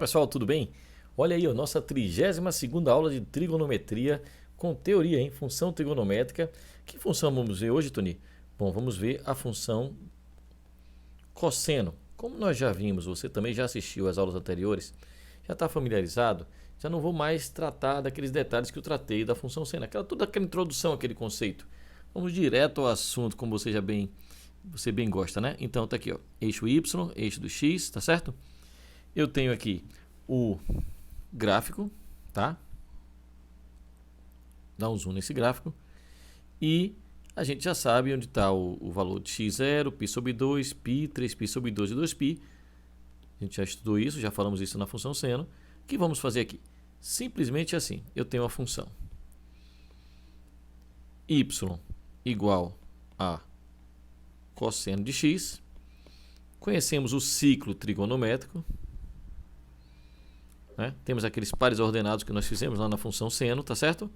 pessoal, tudo bem? Olha aí, a nossa 32ª aula de trigonometria com teoria em função trigonométrica. Que função vamos ver hoje, Tony? Bom, vamos ver a função cosseno. Como nós já vimos, você também já assistiu às aulas anteriores, já está familiarizado, já não vou mais tratar daqueles detalhes que eu tratei da função seno, toda aquela introdução àquele conceito. Vamos direto ao assunto, como você bem gosta, né? Então tá aqui, ó, eixo Y, eixo do X, tá certo? Eu tenho aqui o gráfico, tá? Dá um zoom nesse gráfico. E a gente já sabe onde está o valor de x0, π sobre 2, π, 3π sobre 2 e 2π. A gente já estudou isso, já falamos isso na função seno. O que vamos fazer aqui? Simplesmente assim, eu tenho a função y igual a cosseno de x. Conhecemos o ciclo trigonométrico. Né? Temos aqueles pares ordenados que nós fizemos lá na função seno, tá certo?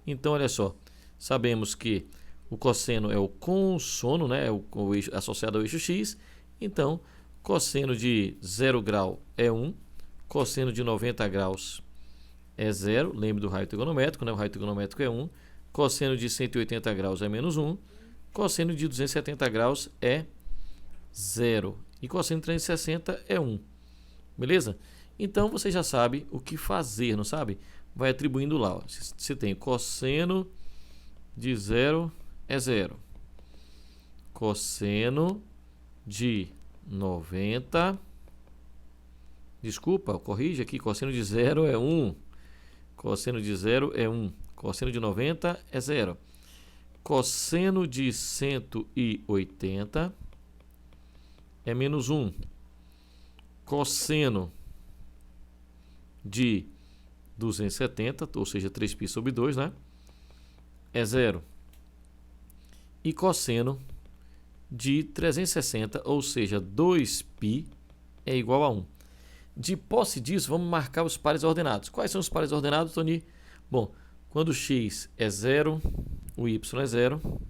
Então, olha só, sabemos que o cosseno é o consono, né? É o eixo, associado ao eixo x. Então, cosseno de 0 grau é 1, cosseno de 90 graus é 0, lembre do raio trigonométrico, né? O raio trigonométrico é 1, cosseno de 180 graus é menos 1, cosseno de 270 graus é 0 e cosseno de 360 é 1, beleza? Então, você já sabe o que fazer, não sabe? Vai atribuindo lá. Ó. Você tem cosseno de 0 é 0. Cosseno de 90... Desculpa, corrija aqui. Cosseno de 0 é 1. Cosseno de 0 é 1. Cosseno de 90 é 0. Cosseno de 180 é menos 1. Cosseno de 270, ou seja, 3π sobre 2, né? É 0. E cosseno de 360, ou seja, 2π, é igual a 1. De posse disso, vamos marcar os pares ordenados. Quais são os pares ordenados, Tony? Bom, quando o x é 0, o y é 0.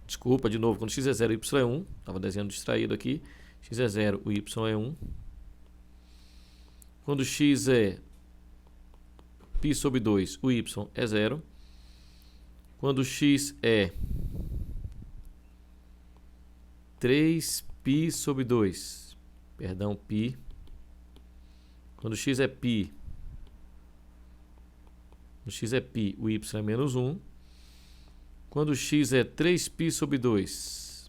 Desculpa, de novo, quando x é 0, o y é 1. Estava desenhando distraído aqui. X é 0, o y é 1. Quando x é π sobre 2, o y é 0. Quando x é 3π sobre 2, perdão, π. Quando x é π, o y é menos 1. Quando x é 3π sobre 2,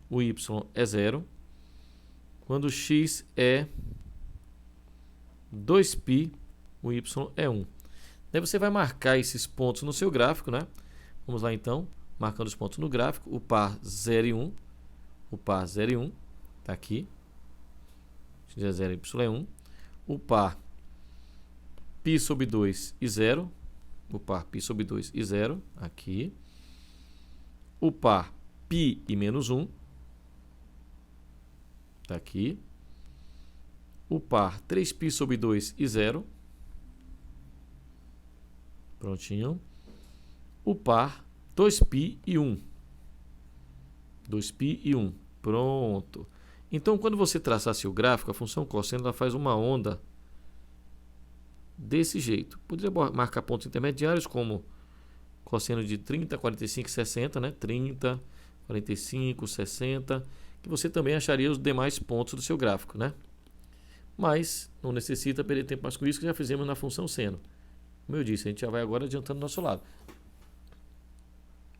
o y é 0. Quando x é 2π, o y é 1. Daí você vai marcar esses pontos no seu gráfico, né? Vamos lá então, marcando os pontos no gráfico, o par 0 e 1. O par 0 e 1, tá aqui. X é 0, y é 1. O par π sobre 2 e 0. O par π sobre 2 e 0, aqui. O par π e menos 1, tá aqui. O par 3π sobre 2 e 0. Prontinho. O par 2π e 1. 2π e 1. Pronto. Então, quando você traçar seu gráfico, a função cosseno ela faz uma onda desse jeito. Poderia marcar pontos intermediários como cosseno de 30, 45 e 60, né? 30, 45, 60, que você também acharia os demais pontos do seu gráfico, né? Mas não necessita perder tempo mais com isso, que já fizemos na função seno. Como eu disse, a gente já vai agora adiantando do nosso lado.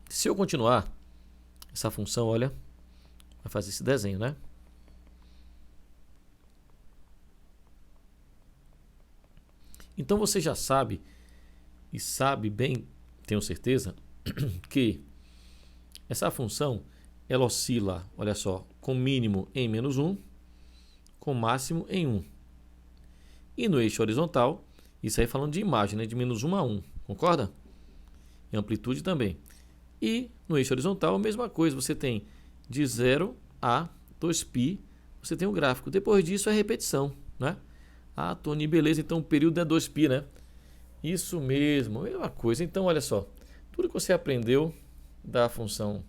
Se eu continuar, essa função, olha, vai fazer esse desenho, né? Então você já sabe, e sabe bem, tenho certeza, que essa função, ela oscila, olha só, com mínimo em menos 1, com máximo em 1. E no eixo horizontal, isso aí falando de imagem, né? De menos 1 a 1, concorda? E amplitude também. E no eixo horizontal, a mesma coisa, você tem de 0 a 2π, você tem um gráfico. Depois disso é repetição, né? Ah, Tony, beleza, então o período é 2π, né? Isso mesmo, mesma coisa. Então, olha só, tudo que você aprendeu da função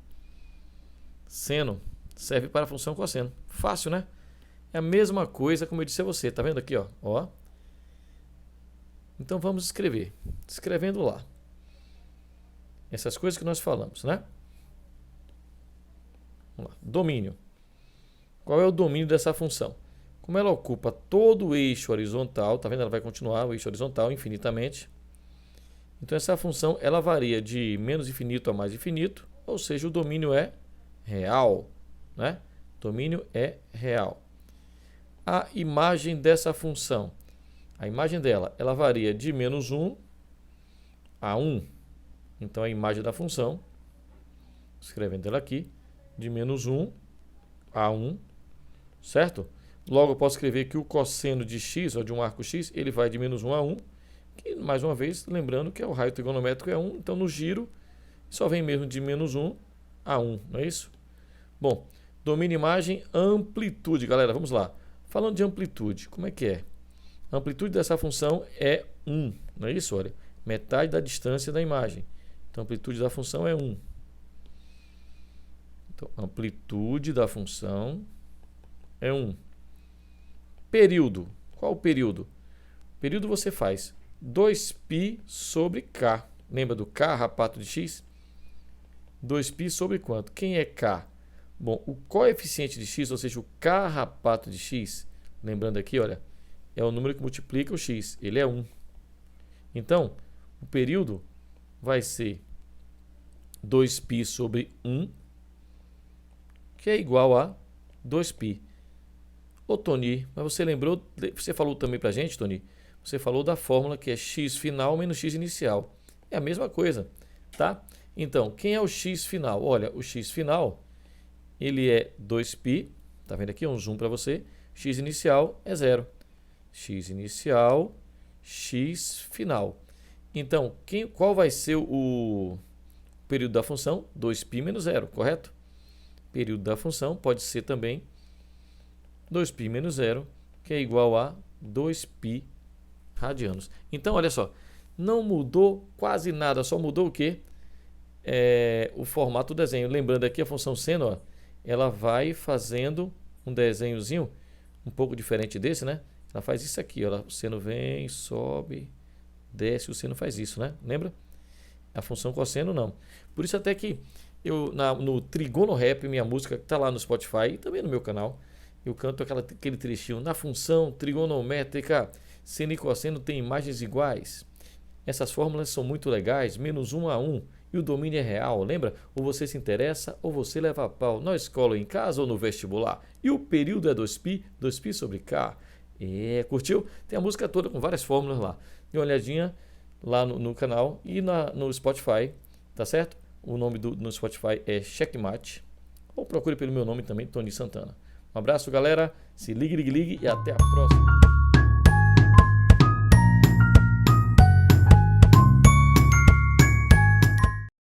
seno serve para a função cosseno. Fácil, né? É a mesma coisa como eu disse a você, tá vendo aqui, ó? Ó. Então vamos escrever. Escrevendo lá. Essas coisas que nós falamos, né? Vamos lá. Domínio. Qual é o domínio dessa função? Como ela ocupa todo o eixo horizontal, tá vendo? Ela vai continuar o eixo horizontal infinitamente. Então essa função ela varia de menos infinito a mais infinito, ou seja, o domínio é real, né? Domínio é real. A imagem dessa função, a imagem dela, ela varia de menos 1 a 1. Então a imagem da função, escrevendo ela aqui, de menos 1 a 1, certo? Logo eu posso escrever que o cosseno de x, ou de um arco x, ele vai de menos 1 a 1, que mais uma vez, lembrando que o raio trigonométrico é 1, então no giro só vem mesmo de menos 1 a 1, não é isso? Bom, domínio imagem, amplitude, galera, vamos lá. Falando de amplitude, como é que é? A amplitude dessa função é 1, não é isso? Olha, metade da distância da imagem. Então a amplitude da função é 1. Então, amplitude da função é 1. Período. Qual o período? Período você faz 2π sobre k. Lembra do k rapato de x? 2π sobre quanto? Quem é k? Bom, o coeficiente de x, ou seja, o k rapato de x, lembrando aqui, olha, é o número que multiplica o x. Ele é 1. Então, o período vai ser 2π sobre 1, que é igual a 2π. Ô, Tony, mas você lembrou, você falou também pra gente, Tony, você falou da fórmula que é x final menos x inicial. É a mesma coisa, tá? Então, quem é o x final? Olha, o x final, ele é 2π, tá vendo aqui? Um zoom para você. X inicial é 0. X inicial, x final. Então, qual vai ser o período da função? 2π menos 0, correto? Período da função pode ser também 2π menos 0, que é igual a 2π radianos. Então, olha só, não mudou quase nada, só mudou o quê? O formato do desenho. Lembrando aqui a função seno, ó, ela vai fazendo um desenhozinho um pouco diferente desse, né? Ela faz isso aqui, ó, o seno vem, sobe, desce, o seno faz isso, né? Lembra? A função cosseno não. Por isso até que eu no Trigono Rap, minha música que está lá no Spotify e também no meu canal, eu canto aquele trechinho. Na função trigonométrica, seno e cosseno têm imagens iguais. Essas fórmulas são muito legais, menos 1 a 1, e o domínio é real, lembra? Ou você se interessa, ou você leva a pau na escola, em casa ou no vestibular. E o período é 2π, 2π sobre k. Curtiu? Tem a música toda com várias fórmulas lá. Dê uma olhadinha lá no canal e no Spotify, tá certo? O nome no Spotify é Checkmate. Ou procure pelo meu nome também, Tony Santana. Um abraço, galera. Se ligue e até a próxima.